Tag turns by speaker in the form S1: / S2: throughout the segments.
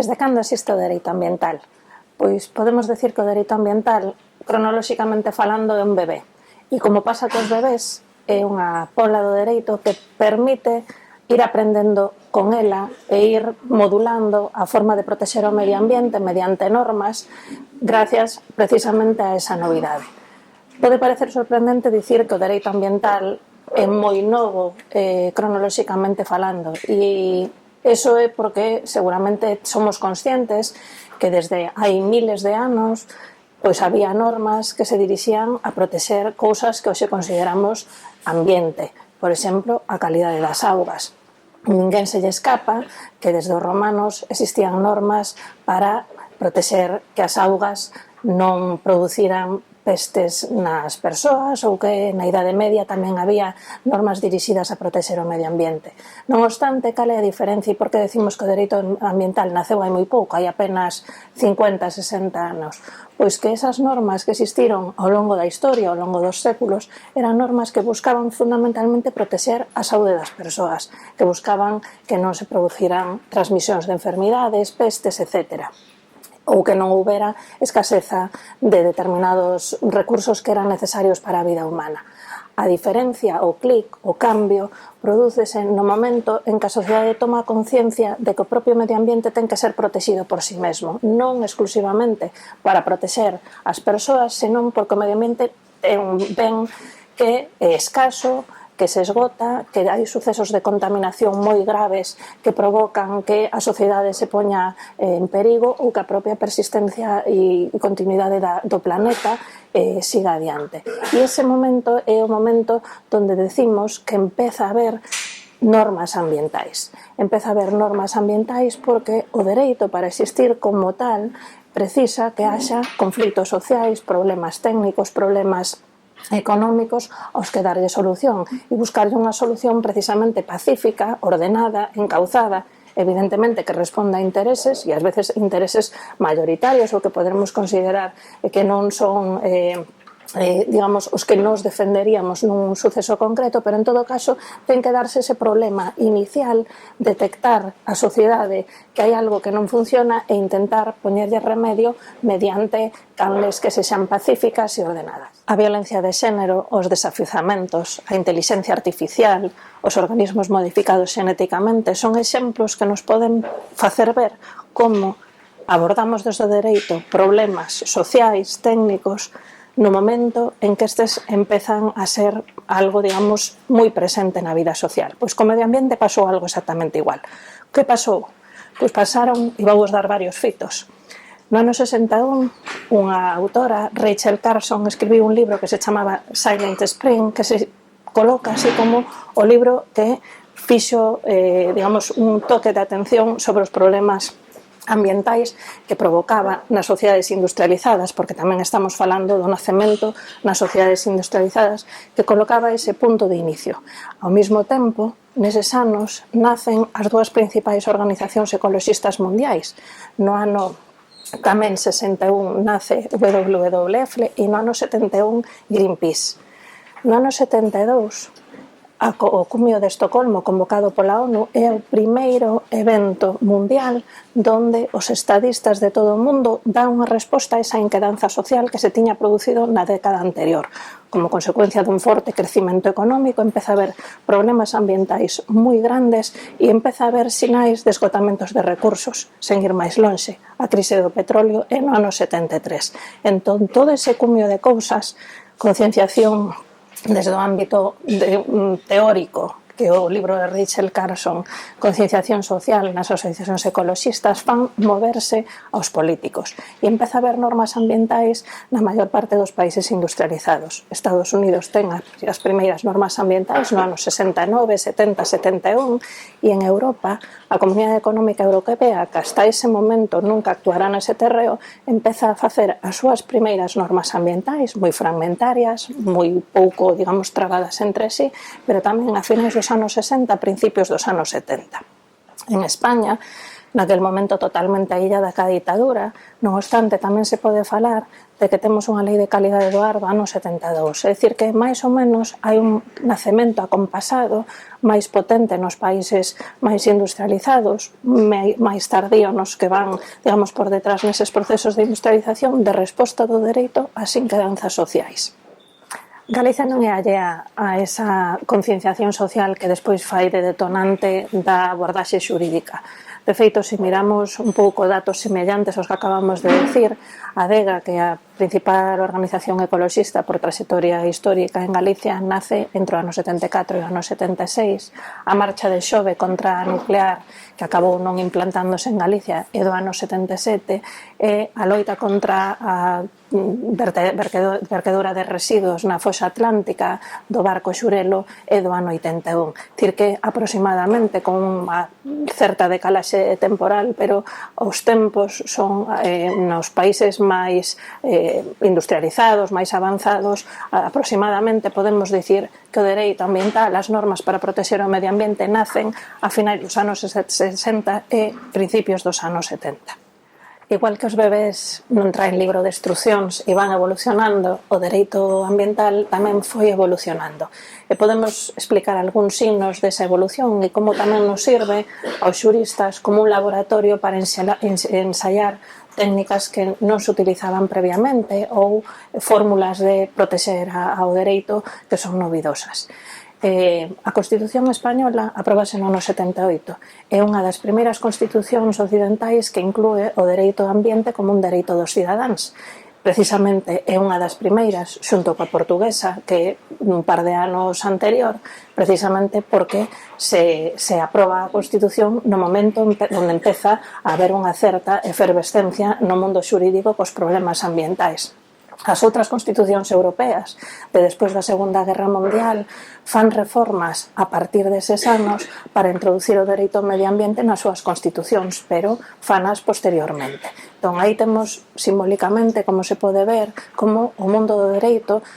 S1: Desde cando existe o dereito ambiental? Pois podemos decir que o dereito ambiental, cronolóxicamente falando, é un bebé. E como pasa cos bebés, é unha pola do dereito que permite ir aprendendo con ela e ir modulando a forma de protexer o medio ambiente mediante normas gracias precisamente a esa novidade. Pode parecer sorprendente dicir que o dereito ambiental é moi novo cronolóxicamente falando, e iso é porque seguramente somos conscientes que desde hai miles de anos pois había normas que se dirixían a protexer cousas que hoxe consideramos ambiente, por exemplo, a calidade das augas. Ninguén se lle escapa que desde os romanos existían normas para protexer que as augas non produciran pestes nas persoas, ou que na Idade Media tamén había normas dirixidas a protexer o medio ambiente. Non obstante, cal é a diferencia e por que decimos que o dereito ambiental naceu hai moi pouco, hai apenas 50, 60 anos? Pois que esas normas que existiron ao longo da historia, ao longo dos séculos, eran normas que buscaban fundamentalmente protexer a saúde das persoas, que buscaban que non se produciran transmisións de enfermidades, pestes, etcétera, ou que non houbera escaseza de determinados recursos que eran necesarios para a vida humana. A diferencia, o clic, o cambio, prodúcese no momento en que a sociedade toma conciencia de que o propio medio ambiente ten que ser protegido por si mesmo, non exclusivamente para protexer as persoas, senón porque o medio ambiente é un ben que é escaso, que se esgota, que hai sucesos de contaminación moi graves que provocan que a sociedade se poña en perigo ou que a propia persistencia e continuidade do planeta siga adiante. E ese momento é o momento onde decimos que empeza a haber normas ambientais. Empeza a haber normas ambientais porque o dereito para existir como tal precisa que haxa conflitos sociais, problemas técnicos, problemas económicos aos que darlle solución e buscarlle unha solución precisamente pacífica, ordenada, encauzada, evidentemente que responda a intereses e ás veces intereses mayoritarios ou que poderemos considerar que non son digamos, os que nos defenderíamos nun suceso concreto, pero en todo caso ten que darse ese problema inicial, detectar a sociedade que hai algo que non funciona e intentar poñerlle remedio mediante canles que sexan pacíficas e ordenadas. A violencia de xénero, os desafiuzamentos, a inteligencia artificial, os organismos modificados xenéticamente son exemplos que nos poden facer ver como abordamos desde o dereito problemas sociais, técnicos, no momento en que estes empezan a ser algo, digamos, moi presente na vida social. Pois co medio ambiente pasou algo exactamente igual. Que pasou? Pois pasaron, e vou vos dar varios fitos. No ano 61, unha autora, Rachel Carson, escribiu un libro que se chamaba Silent Spring, que se coloca así como o libro que fixo, digamos, un toque de atención sobre os problemas ambientais que provocaba nas sociedades industrializadas, porque tamén estamos falando do nacemento nas sociedades industrializadas, que colocaba ese punto de inicio. Ao mesmo tempo, neses anos, nacen as dúas principais organizacións ecoloxistas mundiais. No ano tamén 61 nace WWF e no ano 71 Greenpeace. No ano 72, o Cumio de Estocolmo, convocado pola ONU, é o primeiro evento mundial donde os estadistas de todo o mundo dan unha resposta a esa inquedanza social que se tiña producido na década anterior. Como consecuencia dun forte crecimento económico, empeza a haber problemas ambientais moi grandes e empeza a haber sinais de esgotamentos de recursos, sen ir máis lonxe. A crise do petróleo é no ano 73. Entón, todo ese cumio de cousas, concienciación desde o ámbito teórico, que o libro de Rachel Carson, Concienciación Social nas asociacións ecoloxistas, fan moverse aos políticos. E empeza a haber normas ambientais na maior parte dos países industrializados. Estados Unidos ten as primeiras normas ambientais no ano 69, 70, 71, e en Europa, a Comunidade Económica Europea, que hasta ese momento nunca actuará nese terreo, empeza a facer as súas primeiras normas ambientais, moi fragmentarias, moi pouco, digamos, trabadas entre sí, pero tamén a finais dos anos 60, a principios dos anos 70. En España, naquel momento totalmente aillada ca ditadura. Non obstante, tamén se pode falar de que temos unha lei de calidade do ar do ano 72. É dicir, que máis ou menos hai un nacemento acompasado máis potente nos países máis industrializados, máis tardío nos que van, digamos, por detrás neses procesos de industrialización, de resposta do dereito ás inquedanzas sociais. Galicia non é allea a esa concienciación social que despois fai de detonante da abordaxe xurídica. De feito, se miramos un pouco datos semellantes aos que acabamos de decir, a DEGA, que é a principal organización ecoloxista por trayectoria histórica en Galicia, nace entre o ano 74 e o ano 76. A marcha de Xove contra a nuclear, que acabou non implantándose en Galicia, é do ano 77, e a loita contra a vertedura de residuos na foxa atlántica do barco Xurelo é do ano 81. Dicir que aproximadamente con unha certa decalaxe temporal, pero os tempos son nos países máis industrializados, máis avanzados, aproximadamente podemos dicir que o dereito ambiental, as normas para protexer o medio ambiente nacen a finais dos anos 60 e principios dos anos 70. Igual que os bebés non traen libro de instruccións e van evolucionando, o dereito ambiental tamén foi evolucionando. E podemos explicar algúns signos desa evolución e como tamén nos sirve aos xuristas como un laboratorio para ensaiar técnicas que non se utilizaban previamente ou fórmulas de protexer ao dereito que son novidosas. A Constitución Española aprobase no ano 78. É unha das primeiras constitucións occidentais que inclúe o dereito ao ambiente como un dereito dos cidadáns. Precisamente é unha das primeiras, xunto coa portuguesa, que un par de anos anterior, precisamente porque se aproba a Constitución no momento onde empeza a haber unha certa efervescencia no mundo xurídico cos problemas ambientais. As outras constitucións europeas de despois da Segunda Guerra Mundial fan reformas a partir deses anos para introducir o dereito ao medio ambiente nas súas constitucións, pero fanas posteriormente. Entón, aí temos simbólicamente, como se pode ver, como o mundo do dereito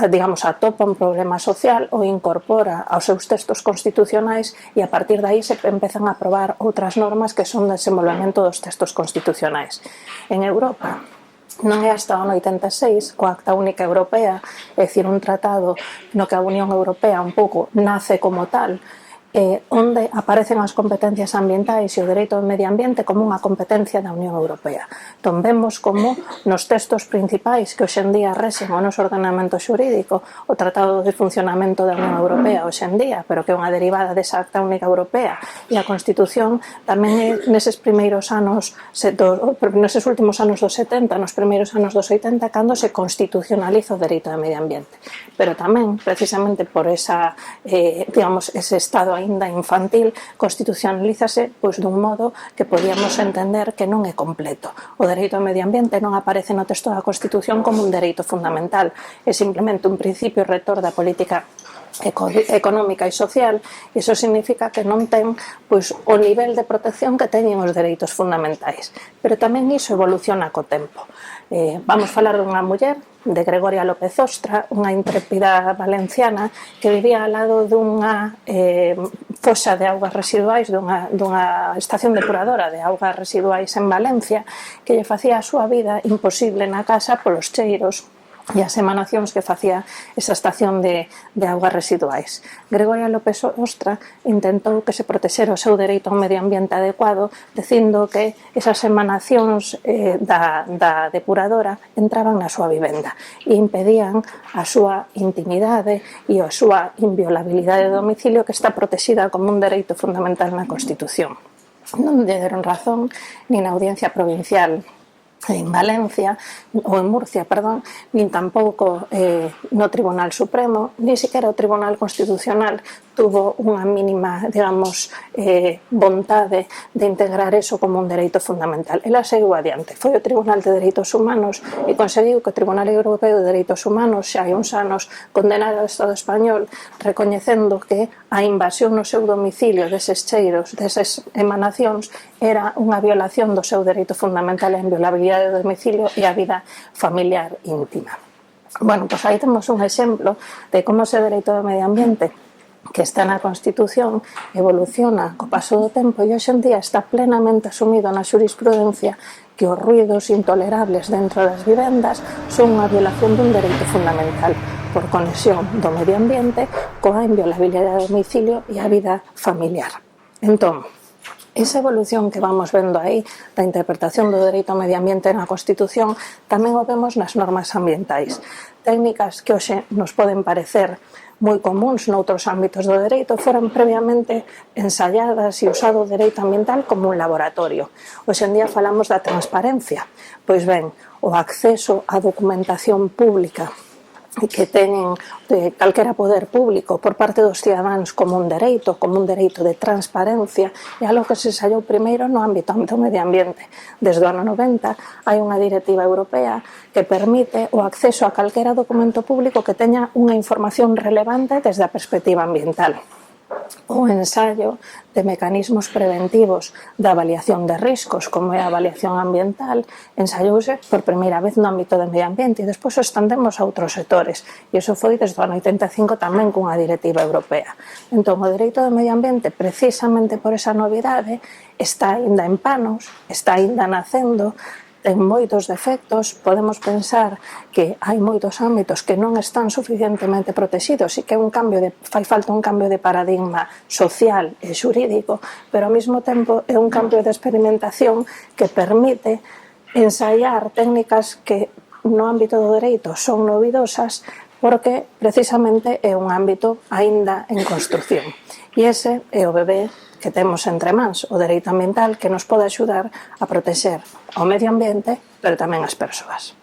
S1: digamos, atopa un problema social ou incorpora aos seus textos constitucionais e a partir de aí se empezan a aprobar outras normas que son de desenvolvemento dos textos constitucionais. En Europa, non é hasta o ano 86, coa Acta Única Europea, é dicir, un tratado no que a Unión Europea un pouco nace como tal, onde aparecen as competencias ambientais e o dereito ao medio ambiente como unha competencia da Unión Europea. Entón, vemos como nos textos principais que hoxendía rexen o noso ordenamento xurídico, o Tratado de Funcionamento da Unión Europea hoxendía, pero que é unha derivada desa Acta Única Europea, e a Constitución tamén é neses primeiros anos, neses últimos anos dos 70, nos primeiros anos dos 80, cando se constitucionaliza o dereito ao medio ambiente. Pero tamén, precisamente por esa, digamos, ese estado aínda infantil, constitucionalízase pois dun modo que podíamos entender que non é completo. O dereito ao medio ambiente non aparece no texto da Constitución como un dereito fundamental, é simplemente un principio rector da política económica e social, e iso significa que non ten pois o nivel de protección que teñen os dereitos fundamentais. Pero tamén iso evoluciona co tempo. Vamos falar dunha muller, de Gregoria López Ostra, unha intrépida valenciana que vivía ao lado dunha foxa de augas residuais, dunha estación depuradora de augas residuais en Valencia, que lle facía a súa vida imposible na casa polos cheiros e as emanacións que facía esa estación de augas residuais. Gregoria López Ostra intentou que se protexera o seu dereito a un medio ambiente adecuado, dicindo que esas emanacións da depuradora entraban na súa vivenda e impedían a súa intimidade e a súa inviolabilidade de domicilio, que está protexida como un dereito fundamental na Constitución. Non lle deron razón nin na Audiencia Provincial en Valencia, ou en Murcia, perdón, nin tampouco no Tribunal Supremo, nin sequera o Tribunal Constitucional tuvo unha mínima, digamos, vontade de integrar eso como un dereito fundamental. Ela seguiu adiante. Foi o Tribunal de Dereitos Humanos e conseguiu que o Tribunal Europeo de Dereitos Humanos xa hai uns anos condenara ao Estado español recoñecendo que a invasión no seu domicilio deses cheiros, deses emanacións, era unha violación do seu dereito fundamental a inviolabilidade do domicilio e a vida familiar íntima. Bueno, pois aí temos un exemplo de como ese dereito ao medio ambiente que está na Constitución evoluciona co paso do tempo e hoxe en día está plenamente asumido na xurisprudencia que os ruidos intolerables dentro das vivendas son unha violación dun dereito fundamental por conexión do medio ambiente coa inviolabilidade do domicilio e a vida familiar. Entón, esa evolución que vamos vendo aí da interpretación do dereito ao medio ambiente na Constitución tamén o vemos nas normas ambientais. Técnicas que hoxe nos poden parecer moi comuns noutros ámbitos do dereito foran previamente ensayadas e usado o dereito ambiental como un laboratorio. Hoxe en día falamos da transparencia. Pois ben, o acceso á documentación pública que teñen de calquera poder público por parte dos cidadáns como un dereito de transparencia, é algo que se ensaiou primeiro no ámbito do medio ambiente. Desde o ano 90 hai unha directiva europea que permite o acceso a calquera documento público que teña unha información relevante desde a perspectiva ambiental. O ensaio de mecanismos preventivos da avaliación de riscos, como é a avaliación ambiental, ensaiouse por primeira vez no ámbito do medio ambiente e despois o estendemos a outros sectores. E iso foi desde o ano 85 tamén cunha directiva europea. Entón, o dereito do medio ambiente, precisamente por esa novidade, está aínda en panos, está aínda nacendo, ten moitos defectos, podemos pensar que hai moitos ámbitos que non están suficientemente protegidos e que fai falta un cambio de paradigma social e xurídico, pero ao mesmo tempo é un cambio de experimentación que permite ensaiar técnicas que no ámbito do dereito son novidosas porque precisamente é un ámbito aínda en construción. E ese é o bebé que temos entre mans, o dereito ambiental, que nos pode axudar a protexer o medio ambiente, pero tamén as persoas.